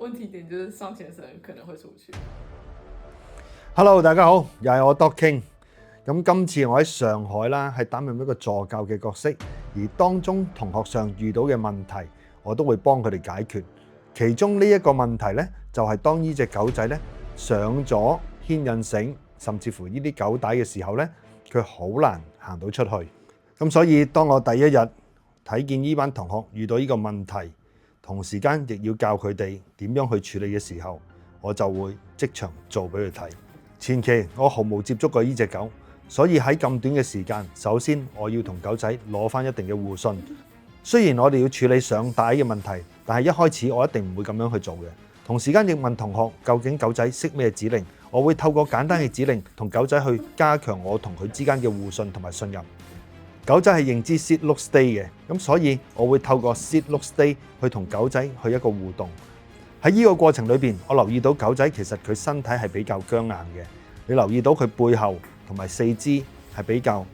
問題點就是尚先生可能會出去。Hello， 大家好，又係我 Doc King。咁今次我喺上海啦，係擔任一個助教嘅角色，而當中同學上遇到嘅問題，我都會幫佢哋解決。其中呢一個問題呢，就係當呢隻狗仔呢上咗牽引繩，甚至乎呢啲狗帶嘅時候呢，佢好難行到出去。咁所以當我第一日睇見呢班同學遇到呢個問題，同時間亦要教佢哋點樣去處理嘅時候，我就會即場做俾佢睇。前期我毫無接觸過呢隻狗，所以喺咁短嘅時間，首先我要同狗仔攞翻一定嘅互信。雖然我哋要處理上帶嘅問題，但係一開始我一定唔會咁樣去做嘅。同時間亦問同學究竟狗仔識咩指令，我會透過簡單嘅指令同狗仔去加強我同佢之間嘅互信同埋信任。狗仔係認知 sit look stay 嘅，咁所以我會透過 sit look stay 去同狗仔去一個互動。喺呢個過程裏邊，我留意到狗仔其實佢身體係比較僵硬嘅。你留意到佢背後同埋四肢係比較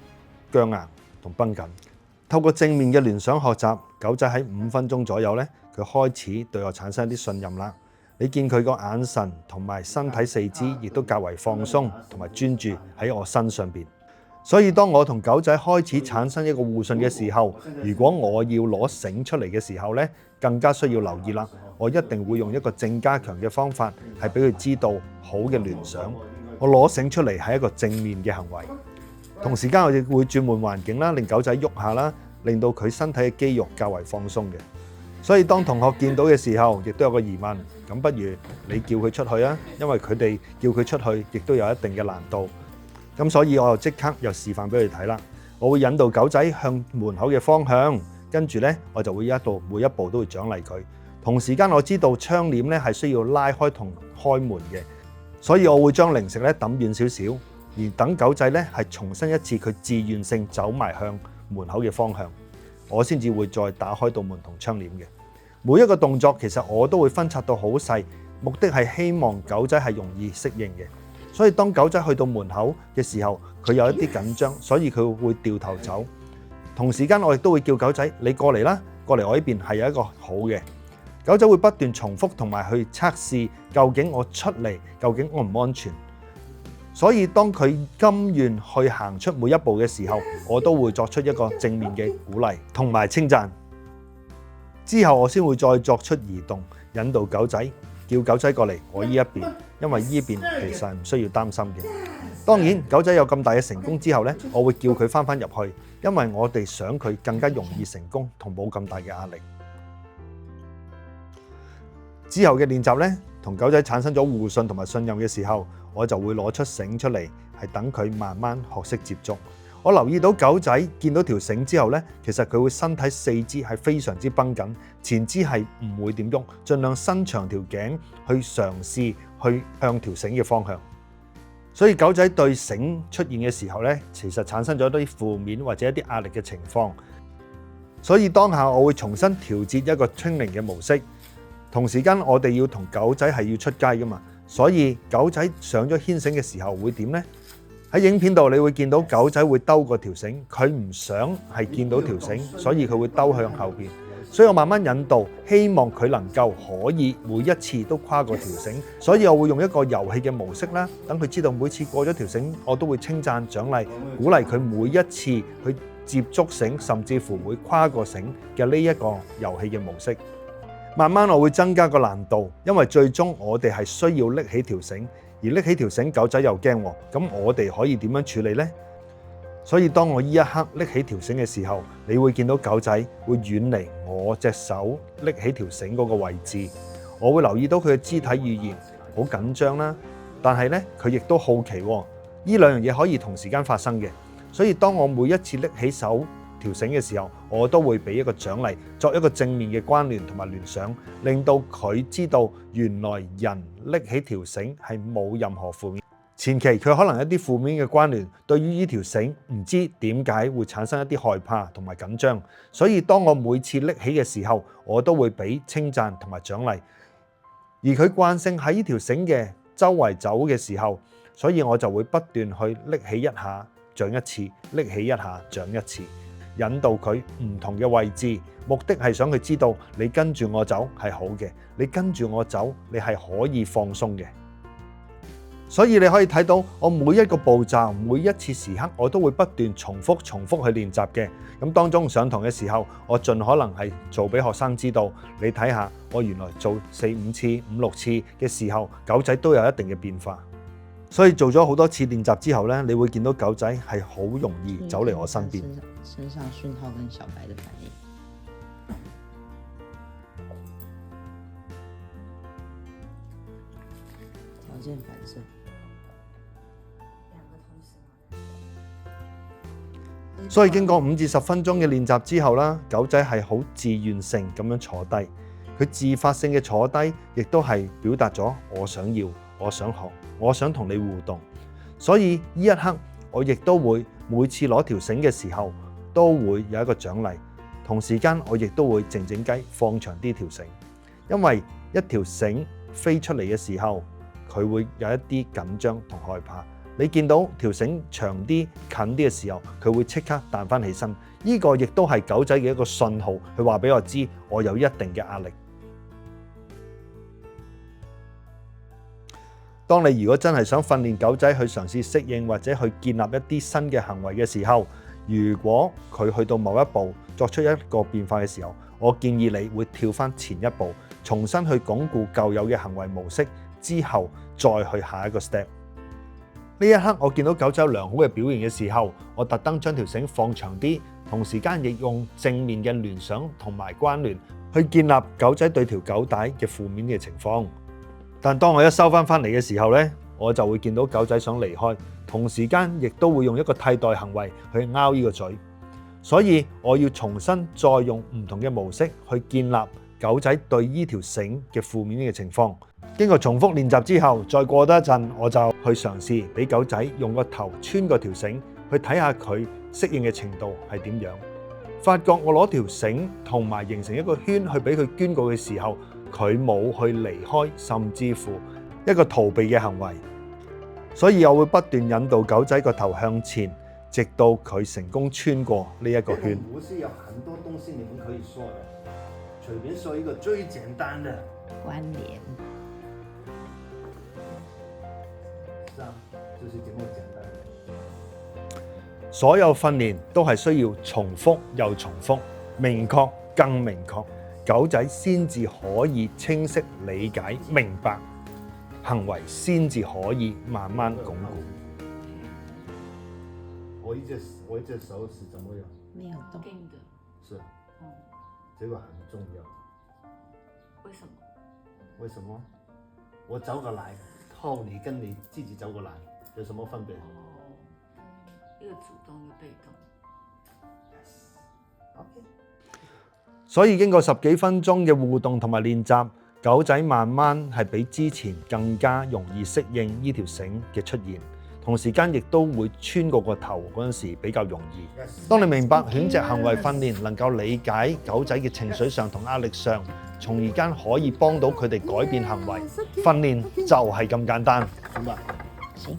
僵硬同繃緊。透過正面嘅聯想學習，狗仔喺5分鐘左右呢，佢開始對我產生一啲信任啦。你見佢個眼神同埋身體四肢亦都較為放鬆同埋專注喺我身上邊。所以當我同狗仔開始產生一個互信嘅時候，如果我要攞繩出嚟嘅時候呢，更加需要留意啦。我一定會用一個正加強嘅方法，係俾佢知道好嘅聯想。我攞繩出嚟係一個正面嘅行為，同時間我亦會轉換環境啦，令狗仔喐下啦，令到佢身體嘅肌肉較為放鬆嘅。所以當同學見到嘅時候，亦都有個疑問，咁不如你叫佢出去啊，因為佢哋叫佢出去亦都有一定嘅難度。咁所以我就即刻又示範俾佢哋睇啦。我會引導狗仔向門口嘅方向，跟住呢，我就會每一步都會獎勵佢。同時間我知道窗簾呢係需要拉開同開門嘅，所以我會將零食呢抌遠少少，而等狗仔呢係重新一次佢自願性走埋向門口嘅方向，我先至會再打開道門同窗簾嘅。每一個動作其實我都會分拆到好細，目的係希望狗仔係容易適應嘅。所以當狗仔去到門口嘅時候，佢有一啲緊張，所以佢會掉頭走。同時間我亦都會叫狗仔，你過嚟啦，過嚟我呢邊係有一個好嘅。狗仔會不斷重複同埋去測試，究竟我出嚟究竟安唔安全。所以當佢甘願去行出每一步嘅時候，我都會作出一個正面嘅鼓勵同埋稱讚。之後我先會再作出移動，引導狗仔，叫狗仔過嚟我呢一邊，因為呢邊其實係唔需要擔心嘅。當然狗仔有咁大嘅成功之後呢，我會叫佢翻入去，因為我哋想佢更加容易成功同冇咁大嘅壓力。之後嘅練習呢，同狗仔產生咗互信同埋信任嘅時候，我就會攞出繩出嚟，係等佢慢慢學識接觸。我留意到狗仔見到條繩之後呢，其實佢會身體四肢係非常之繃緊，前肢係唔會點喐，盡量伸長條頸去嘗試去向條繩嘅方向。所以狗仔對繩出現嘅時候呢，其實產生咗一啲負面或者一啲壓力嘅情況。所以當下我會重新調節一個 training 嘅模式。同時間我哋要同狗仔係要出街噶嘛，所以狗仔上咗牽繩嘅時候會點呢？喺影片度你會見到狗仔會兜過條繩，佢唔想係見到條繩，所以佢會兜向後邊。所以我慢慢引導，希望佢能夠可以每一次都跨過條繩。所以我會用一個遊戲嘅模式啦，等佢知道每次過咗條繩，我都會稱讚獎勵，鼓勵佢每一次去接觸繩，甚至乎會跨過繩嘅呢一個遊戲嘅模式。慢慢我會增加個難度，因為最終我哋係需要拎起條繩，而拎起條繩狗仔又驚喎，咁我哋可以點樣處理呢？所以當我呢一刻拎起條繩嘅時候，你會見到狗仔會遠離我隻手拎起條繩嗰個位置，我會留意到佢嘅肢體語言好緊張啦，但係呢，佢亦都好奇喎，呢兩樣嘢可以同時間發生嘅，所以當我每一次拎起手條繩嘅時候，我都會俾一個獎勵，作一個正面嘅關聯同埋聯想，令到佢知道原來人拎起條繩係冇任何負面。前期佢可能一啲負面嘅關聯，對於呢條繩唔知點解會產生一啲害怕同埋緊張，所以當我每次拎起嘅時候，我都會俾稱讚同埋獎勵。而佢慣性喺呢條繩嘅周圍走嘅時候，所以我就會不斷去拎起一下，獎一次，拎起一下，獎一次。引導佢唔同嘅位置，目的係想佢知道你跟住我走係好嘅，你跟住我走你係可以放鬆嘅。所以你可以睇到我每一個步驟，每一次時刻我都會不斷重複去練習嘅。咁當中上堂嘅時候，我盡可能係做俾學生知道，你睇下我原來做4、5次、5、6次嘅時候，狗仔都有一定嘅變化。所以做咗好多次練習之後呢，你會見到狗仔係好容易走嚟我身邊。身上訊號跟小白的反應，條件反射。所以經過5至10分鐘嘅練習之後啦，狗仔係好自願性咁樣坐低，佢自發性嘅坐低，亦都係表達咗我想要、我想學、我想同你互動。所以呢一刻，我亦都會每次攞條繩嘅時候，都會有一個獎勵。同時間，我亦都會靜靜雞放長啲條繩，因為一條繩飛出嚟嘅時候，佢會有一啲緊張同害怕。你見到條繩長啲、近啲嘅時候，佢會即刻彈翻起身。呢個亦都係狗仔嘅一個信號，佢話俾我知我有一定嘅壓力。當你如果真係想訓練狗仔去嘗試適應或者去建立一啲新嘅行為嘅時候，如果佢去到某一步作出一個變化嘅時候，我建議你會跳翻前一步，重新去鞏固舊有嘅行為模式，之後再去下一個 step。呢一刻我見到狗仔有良好嘅表現嘅時候，我特登將條繩放長啲，同時間亦用正面嘅聯想同埋關聯去建立狗仔對條狗帶嘅負面嘅情況。但當我一收翻嚟嘅時候呢，我就會見到狗仔想離開，同時間亦都會用一個替代行為去拗呢個嘴。所以我要重新再用唔同嘅模式去建立狗仔對呢條繩嘅負面嘅情況。經過重複練習之後，再過多一陣，我就去嘗試俾狗仔用個頭穿過條繩，去睇下佢適應嘅程度係點樣。發覺我攞條繩同埋形成一個圈去俾佢捐過嘅時候，佢冇去離開，甚至乎一個逃避嘅行為。所以我會不斷引導狗仔個頭向前，直到佢成功穿過呢一個圈。不是有很多東西你們可以說的，隨便說一個最簡單的關聯。是啊，就是這麼簡單。所有訓練都係需要重複又重複，明確更明確，狗仔先至可以清晰理解明白，行為先至可以慢慢鞏固。我一隻手是怎麼樣？沒有動。是，這個很重要。為什麼？為什麼？我走個來，套你跟你自己走個來，有什麼分別？一個主動，一個被動。OK。所以經過10幾分鐘嘅互動同埋練習，狗仔慢慢係比之前更加容易適應呢條繩嘅出現，同時間亦都會穿過個頭嗰陣時比較容易。當你明白犬隻行為訓練能夠理解狗仔嘅情緒上同壓力上，從而間可以幫到佢哋改變行為，訓練就係咁簡單。行吧。行。